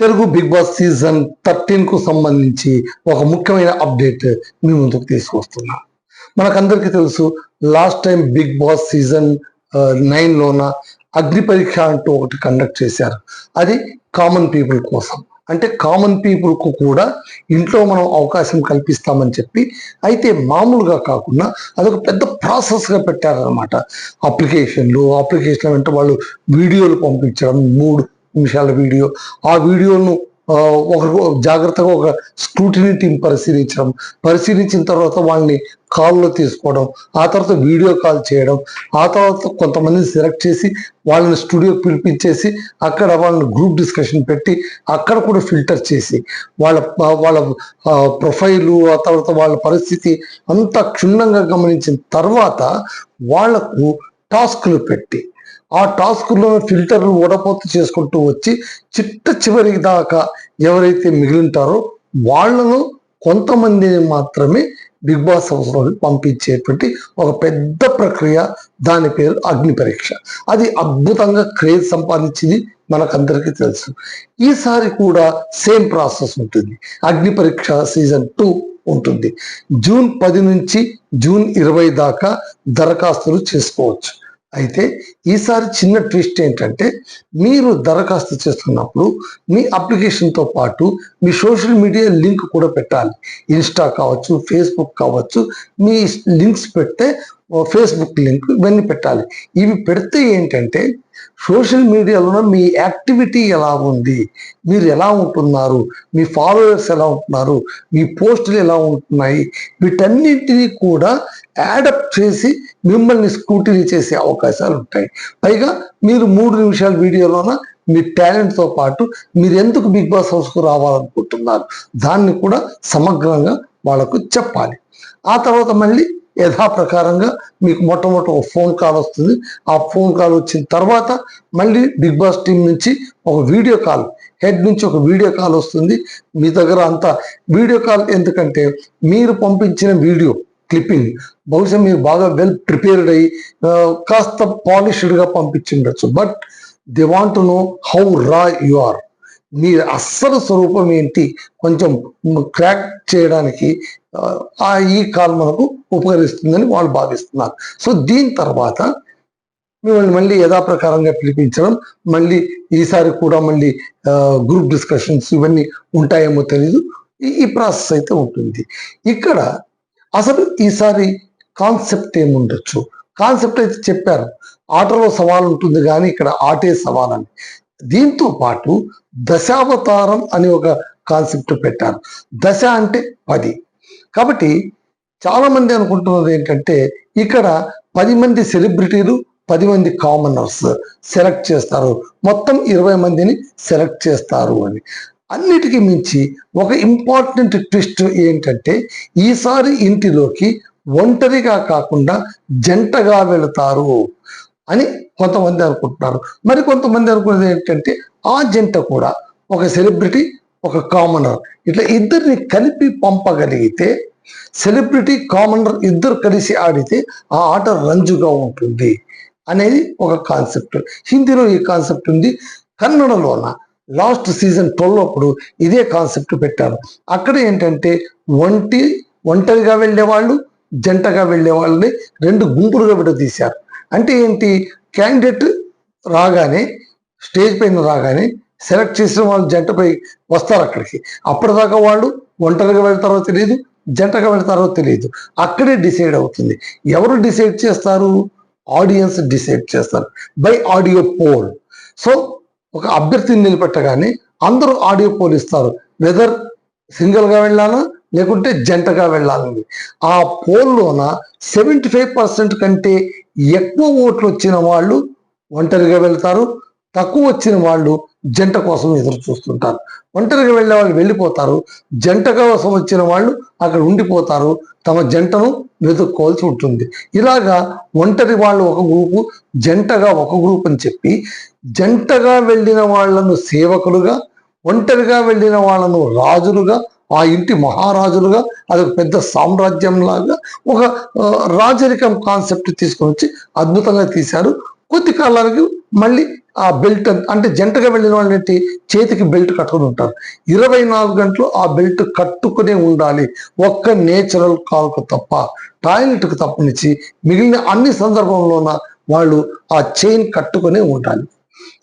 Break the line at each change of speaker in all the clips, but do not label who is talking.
Telugu Bigg Boss season 13కు సంబంధించి ఒక ముఖ్యమైన అప్డేట్ మీ ముందుకు తీసుకొస్తున్నా. మనకందరికీ తెలుసు, last time Bigg Boss season 9లోన అగ్ని పరీక్ష అంటూ ఒకటి కండక్ట్ చేశారు. అది కామన్ పీపుల్ కోసం, అంటే కామన్ పీపుల్కు కూడా ఇంట్లో మనం అవకాశం కల్పిస్తామని చెప్పి, అయితే మామూలుగా కాకుండా అదొక పెద్ద ప్రాసెస్గా పెట్టారనమాట. అప్లికేషన్ వెంట వాళ్ళు వీడియోలు పంపించడం, 3 నిమిషాల వీడియో, ఆ వీడియోను ఒకరు జాగ్రత్తగా ఒక స్క్రూటినీ టీం పరిశీలించిన తర్వాత వాళ్ళని కాల్లో తీసుకోవడం, ఆ తర్వాత వీడియో కాల్ చేయడం, ఆ తర్వాత కొంతమందిని సెలెక్ట్ చేసి వాళ్ళని స్టూడియోకి పిలిపించేసి అక్కడ వాళ్ళని గ్రూప్ డిస్కషన్ పెట్టి అక్కడ కూడా ఫిల్టర్ చేసి వాళ్ళ వాళ్ళ ప్రొఫైలు, ఆ తర్వాత వాళ్ళ పరిస్థితి అంతా క్షుణ్ణంగా గమనించిన తర్వాత వాళ్లకు టాస్క్లు పెట్టి ఆ టాస్క్లో ఫిల్టర్లు ఓడపోతు చేసుకుంటూ వచ్చి చివరి దాకా ఎవరైతే మిగిలింటారో వాళ్లను కొంతమందిని మాత్రమే బిగ్ బాస్ హౌస్లో పంపించేటువంటి ఒక పెద్ద ప్రక్రియ. దాని పేరు అగ్ని పరీక్ష. అది అద్భుతంగా క్రేజ్ సంపాదించింది, మనకందరికీ తెలుసు. ఈసారి కూడా సేమ్ ప్రాసెస్ ఉంటుంది. అగ్ని పరీక్ష సీజన్ 2 ఉంటుంది. జూన్ 10 నుంచి జూన్ 20 దాకా దరఖాస్తులు చేసుకోవచ్చు. అయితే ఈసారి చిన్న ట్విస్ట్ ఏంటంటే, మీరు దరఖాస్తు చేస్తున్నప్పుడు మీ అప్లికేషన్తో పాటు మీ సోషల్ మీడియా లింక్ కూడా పెట్టాలి. ఇన్స్టా కావచ్చు, ఫేస్బుక్ కావచ్చు, మీ లింక్స్ పెడితే ఫేస్బుక్ లింక్ ఇవన్నీ పెట్టాలి. ఇవి పెడితే ఏంటంటే సోషల్ మీడియాలో మీ యాక్టివిటీ ఎలా ఉంది, మీరు ఎలా ఉంటున్నారు, మీ ఫాలోవర్స్ ఎలా ఉంటున్నారు, మీ పోస్టులు ఎలా ఉంటున్నాయి, వీటన్నింటినీ కూడా యాడప్ చేసి మిమ్మల్ని స్క్రూటినీ చేసే అవకాశాలు ఉంటాయి. పైగా మీరు 3 నిమిషాల వీడియోలోన మీ టాలెంట్తో పాటు మీరు ఎందుకు బిగ్ బాస్ హౌస్కు రావాలనుకుంటున్నారు దాన్ని కూడా సమగ్రంగా వాళ్ళకు చెప్పాలి. ఆ తర్వాత మళ్ళీ యథాప్రకారంగా మీకు మొట్టమొదటి ఒక ఫోన్ కాల్ వస్తుంది. ఆ ఫోన్ కాల్ వచ్చిన తర్వాత మళ్ళీ బిగ్ బాస్ టీం నుంచి ఒక వీడియో కాల్, హెడ్ నుంచి ఒక వీడియో కాల్ వస్తుంది. మీ దగ్గర అంతా వీడియో కాల్ ఎందుకంటే మీరు పంపించిన వీడియో క్లిప్పింగ్ బహుశా మీరు బాగా వెల్ ప్రిపేర్డ్ అయ్యి కాస్త పాలిష్డ్గా పంపించిండొచ్చు. But they want to know how raw you are, మీ అస్సలు స్వరూపం ఏంటి కొంచెం క్రాక్ చేయడానికి ఈ కాల్ మనకు ఉపకరిస్తుందని వాళ్ళు భావిస్తున్నారు. సో దీని తర్వాత మిమ్మల్ని మళ్ళీ యథాప్రకారంగా పిలిపించడం, మళ్ళీ ఈసారి కూడా మళ్ళీ గ్రూప్ డిస్కషన్స్ ఇవన్నీ ఉంటాయేమో తెలీదు. ఈ ప్రాసెస్ అయితే ఉంటుంది. ఇక్కడ అసలు ఈసారి కాన్సెప్ట్ ఏముండొచ్చు? కాన్సెప్ట్ అయితే చెప్పారు, ఆటలో సవాల్ ఉంటుంది కానీ ఇక్కడ ఆటే సవాల్ అని. దీంతో పాటు దశావతారం అని ఒక కాన్సెప్ట్ పెట్టారు. దశ అంటే 10. కాబట్టి చాలా మంది అనుకుంటున్నది ఏంటంటే ఇక్కడ 10 మంది సెలబ్రిటీలు, 10 మంది కామనర్స్ సెలెక్ట్ చేస్తారు, మొత్తం 20 మందిని సెలెక్ట్ చేస్తారు అని. అన్నిటికీ మించి ఒక ఇంపార్టెంట్ ట్విస్ట్ ఏంటంటే ఈసారి ఇంటిలోకి ఒంటరిగా కాకుండా జంటగా వెళతారు అని కొంతమంది అనుకుంటున్నారు. మరి కొంతమంది అనుకునేది ఏంటంటే ఆ జంట కూడా ఒక సెలబ్రిటీ, ఒక కామనర్, ఇట్లా ఇద్దరిని కలిపి పంపగలిగితే సెలబ్రిటీ, కామనర్ ఇద్దరు కలిసి ఆడితే ఆ ఆట రంజుగా ఉంటుంది అనేది ఒక కాన్సెప్ట్. హిందీలో ఈ కాన్సెప్ట్ ఉంది. కన్నడలోన లాస్ట్ సీజన్ 12 అప్పుడు ఇదే కాన్సెప్ట్ పెట్టారు. అక్కడ ఏంటంటే ఒంటరిగా వెళ్ళేవాళ్ళు, జంటగా వెళ్ళే వాళ్ళని 2 గుంపులుగా విడదీశారు. అంటే ఏంటి, క్యాండిడేట్ రాగానే స్టేజ్ పైన రాగానే సెలెక్ట్ చేసిన వాళ్ళు జంటపై వస్తారు అక్కడికి. అప్పటిదాకా వాళ్ళు ఒంటరిగా వెళ్తారో తెలియదు, జంటగా వెళ్తారో తెలియదు. అక్కడే డిసైడ్ అవుతుంది. ఎవరు డిసైడ్ చేస్తారు? ఆడియన్స్ డిసైడ్ చేస్తారు బై ఆడియో పోల్. సో ఒక అభ్యర్థిని నిలబెట్టగానే అందరూ ఆడియో పోల్ ఇస్తారు, వెదర్ సింగిల్గా వెళ్ళాలా లేకుంటే జంటగా వెళ్ళాలని. ఆ పోల్లోన 75% కంటే ఎక్కువ ఓట్లు వచ్చిన వాళ్ళు ఒంటరిగా వెళ్తారు, తక్కువ వచ్చిన వాళ్ళు జంట కోసం ఎదురు చూస్తుంటారు. ఒంటరిగా వెళ్ళే వాళ్ళు వెళ్ళిపోతారు, జంట కోసం వచ్చిన వాళ్ళు అక్కడ ఉండిపోతారు, తమ జంటను వెతుక్కోవాల్సి ఉంటుంది. ఇలాగా ఒంటరి వాళ్ళు ఒక గ్రూపు, జంటగా ఒక గ్రూప్ అని చెప్పి జంటగా వెళ్ళిన వాళ్లను సేవకులుగా, ఒంటరిగా వెళ్ళిన వాళ్ళను రాజులుగా, ఆ ఇంటి మహారాజులుగా, అదొక పెద్ద సామ్రాజ్యం లాగా ఒక రాజరికం కాన్సెప్ట్ తీసుకొని వచ్చి అద్భుతంగా తీశారు. కొద్ది కాలానికి మళ్ళీ ఆ బెల్ట్ అంటే జంటగా వెళ్ళిన వాళ్ళంటే చేతికి బెల్ట్ కట్టుకుని ఉంటారు. 24 గంటలు ఆ బెల్ట్ కట్టుకునే ఉండాలి. ఒక్క నేచురల్ కాల్కు తప్ప, టాయిలెట్కు తప్పనిచ్చి మిగిలిన అన్ని సందర్భంలోన వాళ్ళు ఆ చైన్ కట్టుకునే ఉండాలి.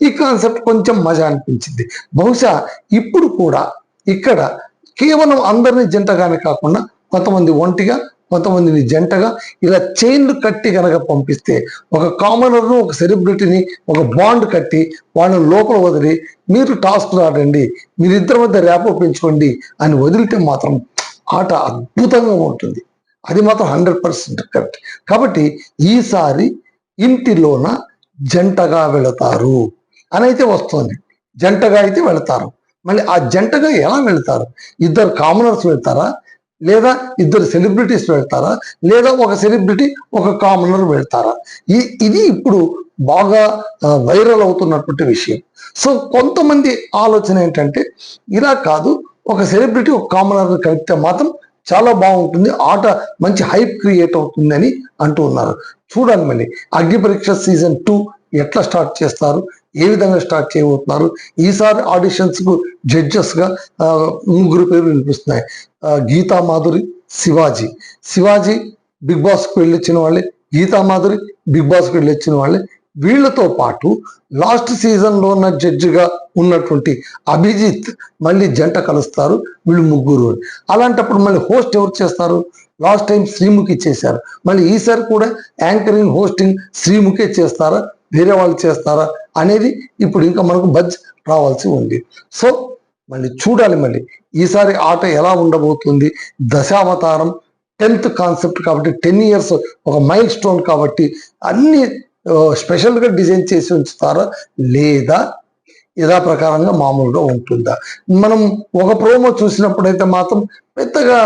ఈ కాన్సెప్ట్ కొంచెం మజా అనిపించింది. బహుశా ఇప్పుడు కూడా ఇక్కడ కేవలం అందరినీ జంటగానే కాకుండా కొంతమంది ఒంటిగా, కొంతమందిని జంటగా ఇలా చైన్లు కట్టి కనుక పంపిస్తే, ఒక కామనర్ను ఒక సెలబ్రిటీని ఒక బాండ్ కట్టి వాళ్ళని లోపల వదిలి మీరు టాస్క్ ఆడండి, మీరిద్దరి మధ్య ర్యాపో పెంచుకోండి అని వదిలితే మాత్రం ఆట అద్భుతంగా ఉంటుంది. అది మాత్రం 100% కరెక్ట్. కాబట్టి ఈసారి ఇంటిలోన జంటగా వెళతారు అని అయితే వస్తుంది. జంటగా అయితే వెళతారు. మళ్ళీ ఆ జంటగా ఎలా వెళ్తారు? ఇద్దరు కామనర్స్ వెళ్తారా, లేదా ఇద్దరు సెలబ్రిటీస్ వెళ్తారా, లేదా ఒక సెలబ్రిటీ ఒక కామనర్ వెళ్తారా? ఇది ఇప్పుడు బాగా వైరల్ అవుతున్నటువంటి విషయం. సో కొంతమంది ఆలోచన ఏంటంటే, ఇలా కాదు, ఒక సెలబ్రిటీ ఒక కామనర్ కలిపితే మాత్రం చాలా బాగుంటుంది, ఆట మంచి హైప్ క్రియేట్ అవుతుందని అంటూ ఉన్నారు. చూడాలి మళ్ళీ అగ్ని పరీక్ష సీజన్ 2 ఎట్లా స్టార్ట్ చేస్తారు, ఏ విధంగా స్టార్ట్ చేయబోతున్నారు. ఈసారి ఆడిషన్స్ కు జడ్జెస్ గా 3 పేర్లు వినిపిస్తున్నాయి. గీతా మాధురి, శివాజీ బిగ్ బాస్ కు వెళ్ళొచ్చిన వాళ్ళే, గీతా మాధురి బిగ్ బాస్ కు వెళ్ళొచ్చిన వాళ్ళే. వీళ్ళతో పాటు లాస్ట్ సీజన్ లో ఉన్న జడ్జిగా ఉన్నటువంటి అభిజిత్ మళ్ళీ జంట కలుస్తారు. వీళ్ళు 3. అలాంటప్పుడు మళ్ళీ హోస్ట్ ఎవరు చేస్తారు? లాస్ట్ టైం శ్రీముఖి చేశారు. మళ్ళీ ఈసారి కూడా యాంకరింగ్ హోస్టింగ్ శ్రీముఖే చేస్తారా, వేరే వాళ్ళు చేస్తారా అనేది ఇప్పుడు ఇంకా మనకు బజ్ రావాల్సి ఉంది. సో మళ్ళీ చూడాలి మళ్ళీ ఈసారి ఆట ఎలా ఉండబోతుంది. దశావతారం 10th కాన్సెప్ట్ కాబట్టి 10 years ఒక మైల్ స్టోన్ కాబట్టి అన్ని స్పెషల్గా డిజైన్ చేసి ఉంచుతారా, లేదా యథాప్రకారంగా మామూలుగా ఉంటుందా? మనం ఒక ప్రోమో చూసినప్పుడైతే మాత్రం పెద్దగా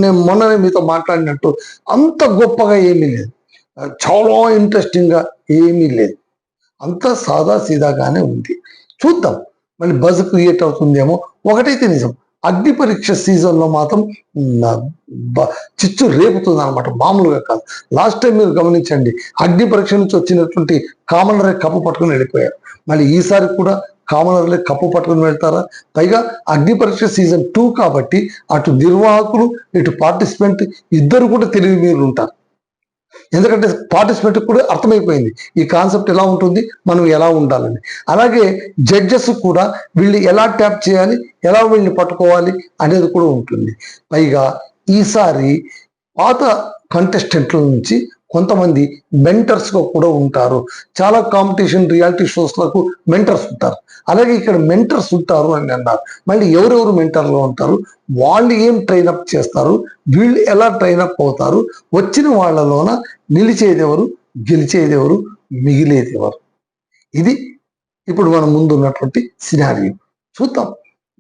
నేను మొన్ననే మీతో మాట్లాడినట్టు అంత గొప్పగా ఏమీ లేదు, చాలా ఇంట్రెస్టింగ్గా ఏమీ లేదు, అంత సాదా సీదాగానే ఉంది. చూద్దాం మళ్ళీ బజ్ క్రియేట్ అవుతుందేమో. ఒకటైతే నిజం, అగ్ని పరీక్ష సీజన్లో మాత్రం చిచ్చు రేపుతుంది అనమాట, మామూలుగా కాదు. లాస్ట్ టైం మీరు గమనించండి, అగ్ని పరీక్ష నుంచి వచ్చినటువంటి కామనరే కప్పు పట్టుకుని వెళ్ళిపోయారు. మళ్ళీ ఈసారి కూడా కామనర్లే కప్పు పట్టుకుని వెళ్తారా? పైగా అగ్ని పరీక్ష సీజన్ 2 కాబట్టి అటు నిర్వాహకులు ఇటు పార్టిసిపెంట్ ఇద్దరు కూడా తెలివి మీరు ఉంటారు. ఎందుకంటే పార్టిసిపెంట్ కూడా అర్థమైపోయింది ఈ కాన్సెప్ట్ ఎలా ఉంటుంది, మనం ఎలా ఉండాలని. అలాగే జడ్జెస్ కూడా వీళ్ళు ఎలా ట్యాప్ చేయాలి, ఎలా వీళ్ళని పట్టుకోవాలి అనేది కూడా ఉంటుంది. పైగా ఈసారి పాత కంటెస్టెంట్ల నుంచి కొంతమంది మెంటర్స్గా కూడా ఉంటారు. చాలా కాంపిటీషన్ రియాలిటీ షోస్లకు మెంటర్స్ ఉంటారు. అలాగే ఇక్కడ మెంటర్స్ ఉంటారు అని అన్నారు. మళ్ళీ ఎవరెవరు మెంటర్లో ఉంటారు, వాళ్ళు ఏం ట్రైనప్ చేస్తారు, వీళ్ళు ఎలా ట్రైనప్ అవుతారు, వచ్చిన వాళ్ళలోన నిలిచేది ఎవరు, గెలిచేది ఎవరు, మిగిలేది ఎవరు? ఇది ఇప్పుడు మన ముందు ఉన్నటువంటి సినారియో. చూద్దాం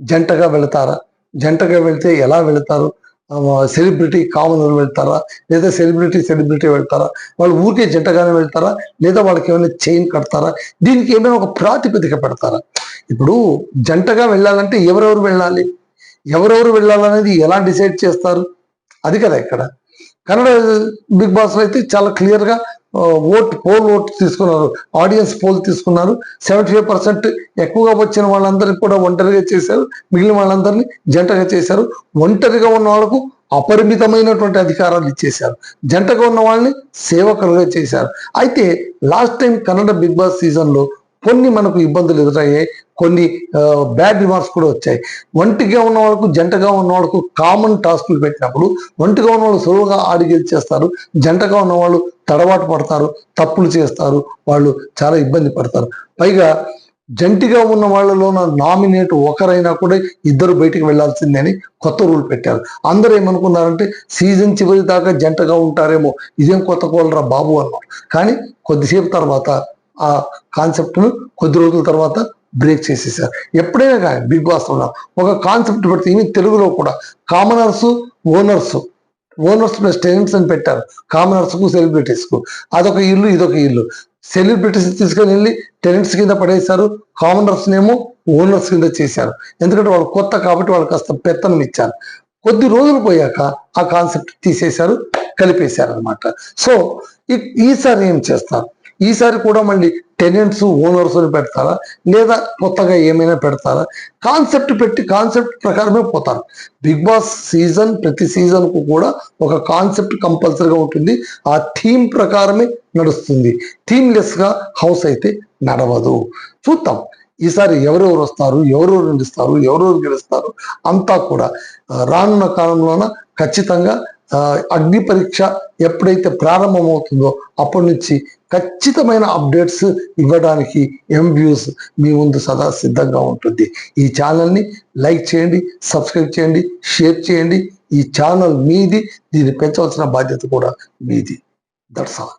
జంటగా వెళతారా, జంటగా వెళ్తే ఎలా వెళతారు, సెలబ్రిటీ కామనర్ వెళ్తారా, లేదా సెలబ్రిటీ వెళ్తారా, వాళ్ళు ఊరికే జంటగానే వెళ్తారా, లేదా వాళ్ళకి ఏమైనా చైన్ కడతారా, దీనికి ఏమైనా ఒక ప్రాతిపదిక పెడతారా? ఇప్పుడు జంటగా వెళ్ళాలంటే ఎవరెవరు వెళ్ళాలనేది ఎలా డిసైడ్ చేస్తారు? అది కదా ఇక్కడ. కన్నడ బిగ్ బాస్ లో అయితే చాలా క్లియర్గా పోల్ ఓట్ తీసుకున్నారు, ఆడియన్స్ పోల్ తీసుకున్నారు. 75% ఎక్కువగా వచ్చిన వాళ్ళందరినీ కూడా ఒంటరిగా చేశారు, మిగిలిన వాళ్ళందరినీ జంటగా చేశారు. ఒంటరిగా ఉన్న వాళ్ళకు అపరిమితమైనటువంటి అధికారాలు ఇచ్చేశారు, జంటగా ఉన్న వాళ్ళని సేవకులుగా చేశారు. అయితే last time Kannada big boss సీజన్లో కొన్ని మనకు ఇబ్బందులు ఎదురయ్యాయి, కొన్ని బ్యాడ్ రిమార్క్స్ కూడా వచ్చాయి. ఒంటిగా ఉన్న వాళ్ళకు జంటగా ఉన్న వాళ్ళకు కామన్ టాస్కులు పెట్టినప్పుడు ఒంటిగా ఉన్న వాళ్ళు సులువుగా ఆడి గెలిచేస్తారు, జంటగా ఉన్న వాళ్ళు తడబాటు పడతారు, తప్పులు చేస్తారు, వాళ్ళు చాలా ఇబ్బంది పడతారు. పైగా జంటిగా ఉన్న వాళ్ళలో నామినేట్ ఒకరైనా కూడా ఇద్దరు బయటికి వెళ్లాల్సిందే అని కొత్త రూల్ పెట్టారు. అందరూ ఏమనుకున్నారంటే సీజన్ చివరి దాకా జంటగా ఉంటారేమో, ఇదేం కొత్త కోలరా బాబు అన్నారు. కానీ కొద్దిసేపు తర్వాత ఆ కాన్సెప్ట్ను కొద్ది రోజుల తర్వాత బ్రేక్ చేసేసారు. ఎప్పుడైనా కానీ బిగ్ బాస్ లో ఒక కాన్సెప్ట్ పెడితే ఇవి తెలుగులో కూడా కామనర్స్ ఓనర్స్ ప్లస్ టెనెంట్స్ అని పెట్టారు. కామనర్స్ కు సెలబ్రిటీస్ కు అదొక ఇల్లు, ఇదొక ఇల్లు. సెలబ్రిటీస్ తీసుకొని వెళ్ళి టెనెంట్స్ కింద పడేశారు, కామనర్స్ నేమో ఓనర్స్ కింద చేశారు. ఎందుకంటే వాళ్ళు కొత్త కాబట్టి వాళ్ళు కాస్త పెత్తనం ఇచ్చారు. కొద్ది రోజులు పోయాక ఆ కాన్సెప్ట్ తీసేశారు, కలిపేశారు అనమాట. సో ఈసారి ఏం చేస్తారు? ఈసారి కూడా మళ్ళీ టెనెంట్స్ ఓనర్స్ పెడతారా లేదా కొత్తగా ఏమైనా పెడతారా? కాన్సెప్ట్ పెట్టి కాన్సెప్ట్ ప్రకారమే పోతారు. బిగ్ బాస్ ప్రతి సీజన్ కు కూడా ఒక కాన్సెప్ట్ కంపల్సరీగా ఉంటుంది. ఆ థీమ్ ప్రకారమే నడుస్తుంది. థీమ్ లెస్ గా హౌస్ అయితే నడవదు. చూద్దాం ఈసారి ఎవరెవరు వస్తారు, ఎవరెవరు నిలుస్తారు, ఎవరెవరు గెలుస్తారు అంతా కూడా రానున్న కాలంలోన ఖచ్చితంగా అగ్ని పరీక్ష ఎప్పుడైతే ప్రారంభమవుతుందో అప్పటి నుంచి ఖచ్చితమైన అప్డేట్స్ ఇవ్వడానికి ఎంవ్యూస్ మీ ముందు సదా సిద్ధంగా ఉంటుంది. ఈ ఛానల్ని లైక్ చేయండి, సబ్స్క్రైబ్ చేయండి, షేర్ చేయండి. ఈ ఛానల్ మీది, దీన్ని పెంచవలసిన బాధ్యత కూడా మీది. That's all.